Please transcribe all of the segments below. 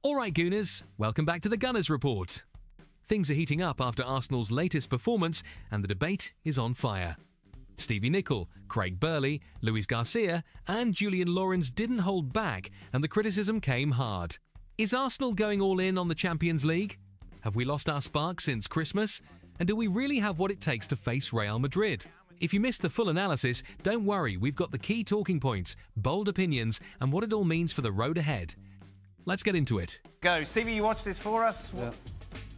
All right, Gooners, welcome back to the Gunners Report. Things are heating up after Arsenal's latest performance and the debate is on fire. Stevie Nicol, Craig Burley, Luis Garcia and Julian Lawrence didn't hold back and the criticism came hard. Is Arsenal going all in on the Champions League? Have we lost our spark since Christmas? And do we really have what it takes to face Real Madrid? If you missed the full analysis, don't worry, we've got the key talking points, bold opinions and what it all means for the road ahead. Let's get into it. Go. Stevie, you watched this for us? Yeah.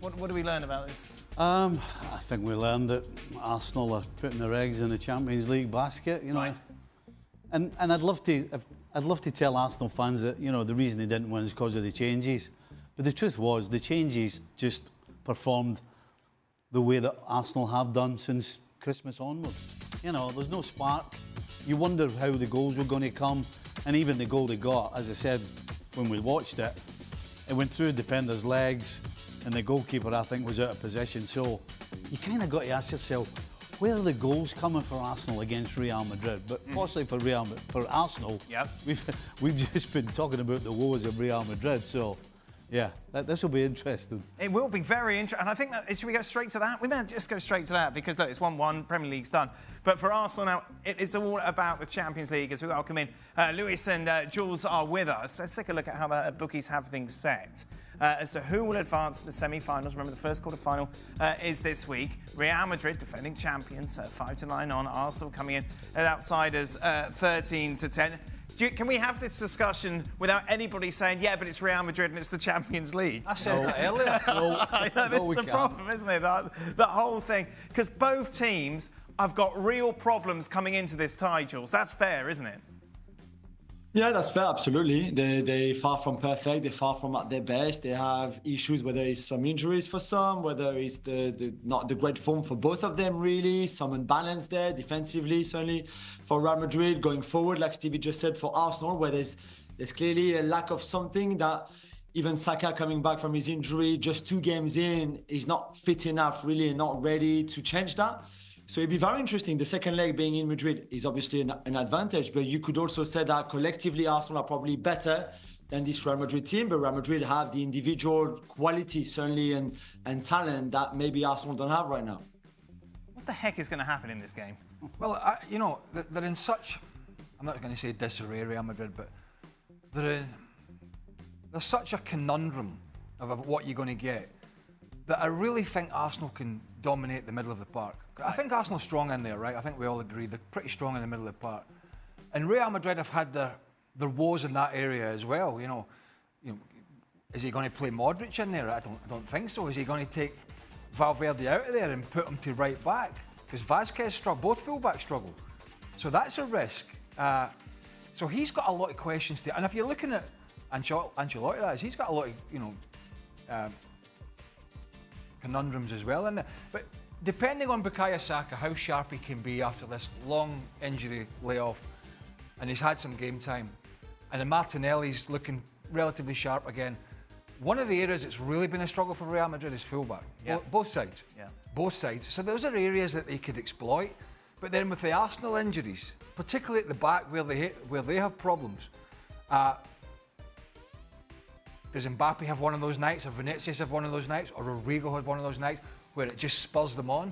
What do we learn about this? I think we learned that Arsenal are putting their eggs in the Champions League basket, you know. Right. And I'd love to tell Arsenal fans that, you know, the reason they didn't win is because of the changes. But the truth was, the changes just performed the way that Arsenal have done since Christmas onwards. You know, there's no spark. You wonder how the goals were going to come. And even the goal they got, as I said when we watched it, it went through the defender's legs and the goalkeeper, I think, was out of position. So you kind of got to ask yourself, where are the goals coming for Arsenal against Real Madrid? But possibly for Arsenal, yep. we've just been talking about the woes of Real Madrid. So, yeah, this will be interesting. It will be very interesting. And I think that, should we go straight to that? We may just go straight to that because, look, it's 1-1, Premier League's done. But for Arsenal now, it is all about the Champions League as we welcome in Lewis and Jules are with us. Let's take a look at how the bookies have things set. As to who will advance to the semi-finals. Remember, the first quarter-final is this week. Real Madrid, defending champions, 5-9 on. Arsenal coming in as outsiders, 13-10. Can we have this discussion without anybody saying, yeah, but it's Real Madrid and it's the Champions League? I said that earlier. I know, this is the problem, isn't it? The whole thing. Because both teams have got real problems coming into this tie, Jules. That's fair, isn't it? Yeah, that's fair, absolutely. They're far from perfect. They're far from at their best. They have issues, whether it's some injuries for some, whether it's not the great form for both of them, really. Some unbalance there, defensively, certainly for Real Madrid. Going forward, like Stevie just said, for Arsenal, where there's clearly a lack of something that even Saka coming back from his injury, just 2 games in, is not fit enough, really, and not ready to change that. So it'd be very interesting. The second leg being in Madrid is obviously an advantage, but you could also say that collectively Arsenal are probably better than this Real Madrid team, but Real Madrid have the individual quality, certainly, and talent that maybe Arsenal don't have right now. What the heck is going to happen in this game? Well, you know, they're in such, I'm not going to say disarray, Real Madrid, but there's such a conundrum of what you're going to get that I really think Arsenal can dominate the middle of the park. I think Arsenal's strong in there, right? I think we all agree they're pretty strong in the middle of the park. And Real Madrid have had their woes in that area as well. You know, is he going to play Modric in there? I don't think so. Is he going to take Valverde out of there and put him to right back? Because Vazquez struggled, both fullbacks struggle. So that's a risk. So he's got a lot of questions to. And if you're looking at Ancelotti, that is, he's got a lot of conundrums as well in there. But depending on Bukayo Saka, how sharp he can be after this long injury layoff, and he's had some game time, and then Martinelli's looking relatively sharp again. One of the areas that's really been a struggle for Real Madrid is fullback. Yeah. Both sides. Yeah. Both sides. So those are areas that they could exploit. But then with the Arsenal injuries, particularly at the back where they have problems, does Mbappe have one of those nights, or Vinicius have one of those nights, or Rodrigo had one of those nights where it just spurs them on?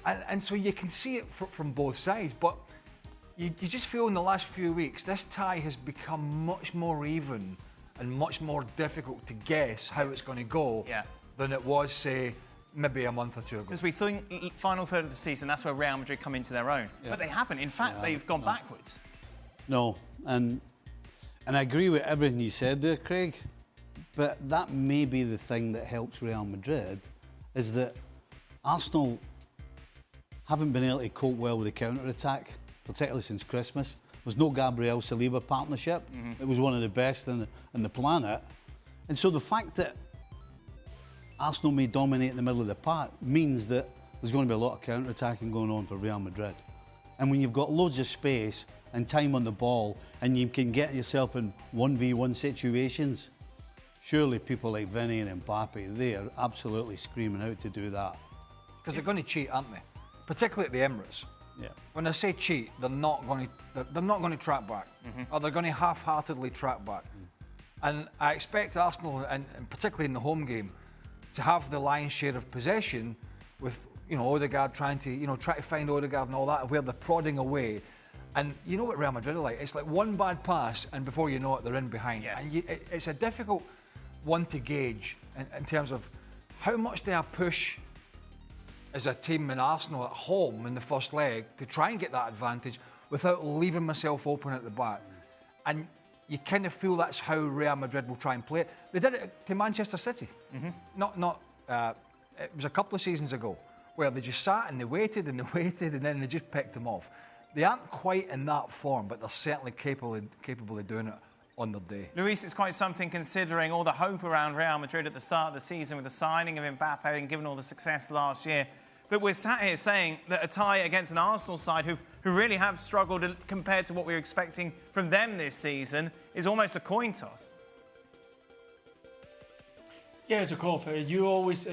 And so you can see it from both sides, but you just feel in the last few weeks, this tie has become much more even and much more difficult to guess how it's going to go than it was, say, maybe a month or two ago. Because we think final third of the season, that's where Real Madrid come into their own. Yeah. But they haven't. In fact, they've gone backwards. No, and I agree with everything you said there, Craig. But that may be the thing that helps Real Madrid, is that Arsenal haven't been able to cope well with the counter-attack, particularly since Christmas. There's no Gabriel-Saliba partnership. It was one of the best in the planet. And so the fact that Arsenal may dominate in the middle of the park means that there's going to be a lot of counter-attacking going on for Real Madrid. And when you've got loads of space and time on the ball and you can get yourself in 1v1 situations, surely people like Vinny and Mbappe, they are absolutely screaming out to do that. Because they're going to cheat, aren't they? Particularly at the Emirates. Yeah. When I say cheat, they're not going to track back, or they're going to half-heartedly track back. And I expect Arsenal, and particularly in the home game, to have the lion's share of possession with, Odegaard trying to find Odegaard and all that, where they're prodding away. And you know what Real Madrid are like? It's like one bad pass, and before you know it, they're in behind. Yes. And it's a difficult one to gauge in terms of how much do I push as a team in Arsenal at home in the first leg to try and get that advantage without leaving myself open at the back. And you kind of feel that's how Real Madrid will try and play it. They did it to Manchester City. It was a couple of seasons ago where they just sat and they waited and they waited and then they just picked them off. They aren't quite in that form, but they're certainly capable of doing it on their day. Luis, it's quite something considering all the hope around Real Madrid at the start of the season with the signing of Mbappe and given all the success last year, that we're sat here saying that a tie against an Arsenal side who really have struggled compared to what we were expecting from them this season is almost a coin toss. Yeah, it's a cough. You always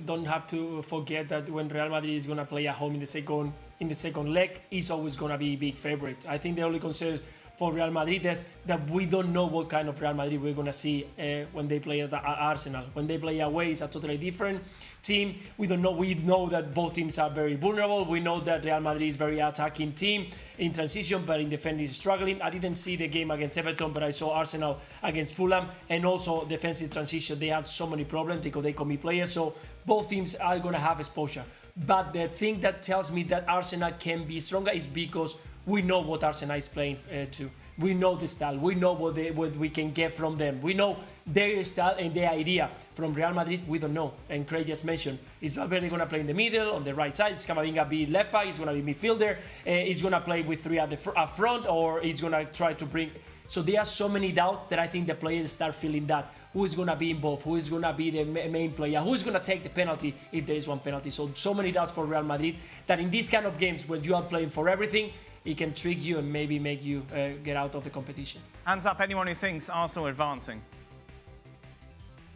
don't have to forget that when Real Madrid is going to play at home in the second leg, it's always going to be big favorite. I think the only concern for Real Madrid is that we don't know what kind of Real Madrid we're going to see when they play at Arsenal. When they play away, it's a totally different team. We don't know. We know that both teams are very vulnerable. We know that Real Madrid is very attacking team in transition, but in defense is struggling. I didn't see the game against Everton, but I saw Arsenal against Fulham, and also defensive transition. They had so many problems because they commit players. So both teams are going to have exposure. But the thing that tells me that Arsenal can be stronger is because we know what Arsenal is playing to. We know the style. We know what we can get from them. We know their style and their idea. From Real Madrid, we don't know. And Craig just mentioned, is Valverde going to play in the middle, on the right side? Is Camavinga be left back? He's going to be midfielder? He's going to play with three at front, or he's going to try to bring... So there are so many doubts that I think the players start feeling that. Who is going to be involved? Who is going to be the main player? Who is going to take the penalty if there is one penalty? So many doubts for Real Madrid that in these kind of games, when you are playing for everything, it can trick you and maybe make you get out of the competition. Hands up anyone who thinks Arsenal are advancing.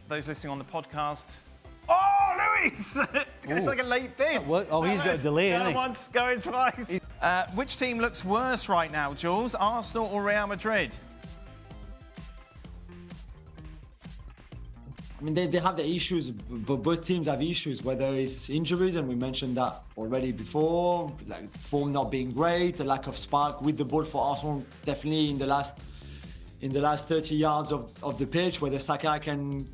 Those listening on the podcast. Oh, Luis! It's like a late bid. Oh, he's got a delay, hasn't he? Once, going twice. Which team looks worse right now, Jules? Arsenal or Real Madrid? I mean, they have the issues, but both teams have issues, whether it's injuries, and we mentioned that already before, like form not being great, a lack of spark with the ball for Arsenal, definitely in the last 30 yards of the pitch, whether Saka can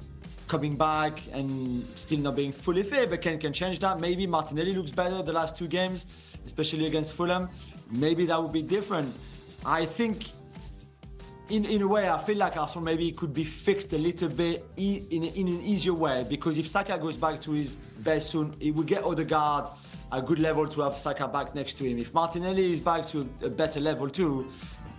coming back and still not being fully fit, but can change that. Maybe Martinelli looks better the last two games, especially against Fulham. Maybe that would be different. I think in a way, I feel like Arsenal maybe could be fixed a little bit in an easier way, because if Saka goes back to his best soon, he will get Odegaard a good level to have Saka back next to him. If Martinelli is back to a better level too,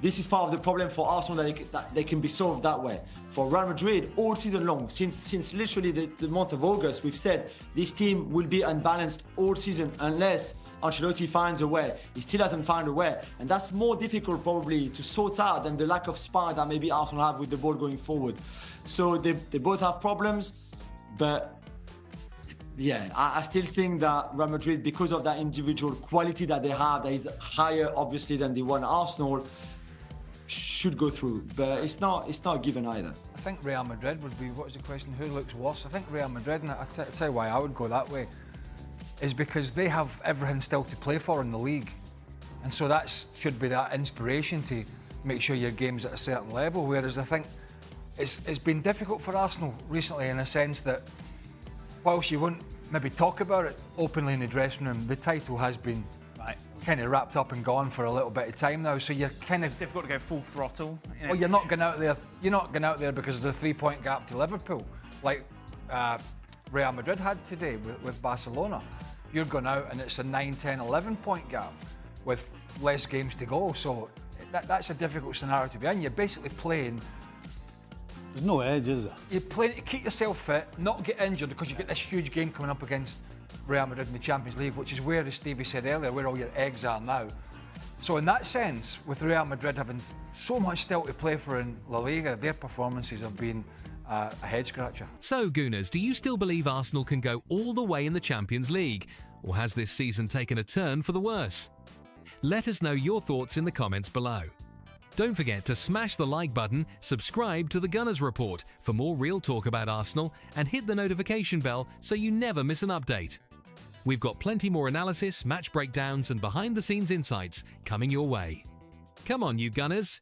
this is part of the problem for Arsenal, that they can be solved that way. For Real Madrid, all season long, since literally the month of August, we've said this team will be unbalanced all season unless Ancelotti finds a way. He still hasn't found a way, and that's more difficult probably to sort out than the lack of spark that maybe Arsenal have with the ball going forward. So they both have problems, but yeah, I still think that Real Madrid, because of that individual quality that they have, that is higher obviously than the one Arsenal, should go through, but it's not given either. I think Real Madrid would be, what was the question, who looks worse? I think Real Madrid, and I'll tell you why I would go that way, is because they have everything still to play for in the league. And so that should be that inspiration to make sure your game's at a certain level, whereas I think it's been difficult for Arsenal recently in a sense that whilst you won't maybe talk about it openly in the dressing room, the title has been kind of wrapped up and gone for a little bit of time now, so you're kind of... It's difficult to go full throttle. Well, you're not going out there because there's a 3-point gap to Liverpool, like Real Madrid had today with Barcelona. You're going out and it's a 9, 10, 11-point gap with less games to go, so that's a difficult scenario to be in. You're basically playing... There's no edge, is there? You're playing to keep yourself fit, not get injured, because you've got this huge game coming up against Real Madrid in the Champions League, which is where, as Stevie said earlier, where all your eggs are now. So in that sense, with Real Madrid having so much still to play for in La Liga, their performances have been a head-scratcher. So, Gooners, do you still believe Arsenal can go all the way in the Champions League? Or has this season taken a turn for the worse? Let us know your thoughts in the comments below. Don't forget to smash the like button, subscribe to the Gunners Report for more real talk about Arsenal, and hit the notification bell so you never miss an update. We've got plenty more analysis, match breakdowns, and behind-the-scenes insights coming your way. Come on, you Gunners!